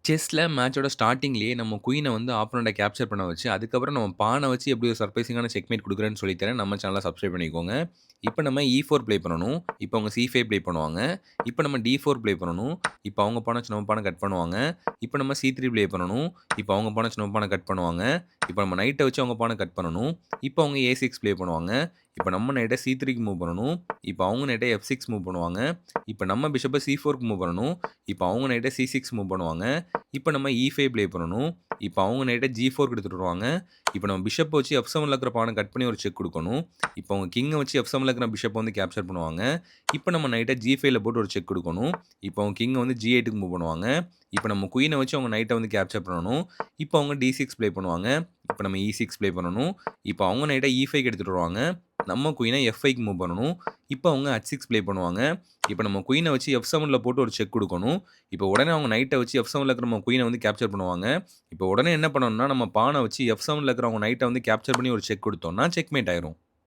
செஸ்ல மேட்சோட ஸ்டார்ட்டிங்லயே நம்ம குயின வந்து ஆப்போனன்ட்ட கேப்சர் பண்ண வச்சு, அதுக்கப்புறம் நம்ம பான வச்சு எப்படி ஒரு சர்ப்ரைசிங்கான செக்மேட் குடுக்குறேன்னு சொல்லி தரேன். நம்ம சேனல சப்ஸ்கிரைப் பண்ணிக்கோங்க. இப்ப நம்ம E4 ப்ளே பண்ணணும். இப்ப அவங்க C5 ப்ளே பண்ணுவாங்க. இப்ப நம்ம D4 ப்ளே பண்ணணும். இப்ப அவங்க பான வச்சு நம்ம பான கட் பண்ணுவாங்க. இப்ப நம்ம C3 ப்ளே பண்ணணும். இப்ப அவங்க பான வச்சு நம்ம பான கட் பண்ணுவாங்க. இப்ப நம்ம நைட்ட வச்சு அவங்க பான கட் பண்ணணும். இப்ப அவங்க A6 ப்ளே பண்ணுவாங்க. இப்ப நம்ம நைட்ட C3க்கு மூவ் பண்ணணும். இப்ப அவங்க நைட்ட F6 மூவ் பண்ணுவாங்க. இப்ப நம்ம பிஷப்ப C4க்கு மூவ் பண்ணணும். இப்ப அவங்க நைட்ட C6 மூவ் பண்ணுவாங்க. இப்ப நம்ம E5 ப்ளே பண்ணணும். இப்ப அவங்க நைட்ட G4க்கு எடுத்துட்டு வருவாங்க. இப்ப நம்ம பிஷப்ப வச்சு F7ல இருக்கிற பான கட் பண்ணி ஒரு செக் குடுக்கணும். இப்ப அவங்க கிங்க வச்சு F7ல இருக்கிற பிஷப்ப வந்து கேப்சர் பண்ணுவாங்க. இப்ப நம்ம நைட்ட G5ல போட்டு ஒரு செக் குடுக்கணும். இப்ப அவங்க கிங்க வந்து G8க்கு மூவ் பண்ணுவாங்க. இப்ப நம்ம குயின வச்சு அவங்க நைட்ட வந்து கேப்சர் பண்ணணும். இப்ப அவங்க D6 ப்ளே பண்ணுவாங்க. இப்ப நம்ம E6 ப்ளே பண்ணணும். இப்ப அவங்க நைட்ட E5க்கு எடுத்துட்டு வருவாங்க. நம்ம குயின F5க்கு மூவ் பண்ணணும். இப்ப அவங்க H6 ப்ளே பண்ணுவாங்க. இப்ப நம்ம குயின வச்சு F7ல போட்டு ஒரு செக் குடுக்கணும். இப்ப உடனே அவங்க நைட்ட வச்சு F7ல இருக்கிற நம்ம குயின வந்து கேப்சர் பண்ணுவாங்க. இப்ப உடனே என்ன பண்ணணும்னா, நம்ம பான வச்சு F7ல இருக்கிற அவங்க நைட்ட வந்து கேப்சர் பண்ணி ஒரு செக் குடுத்தோம்னா, செக்மேட் ஆயிரும்.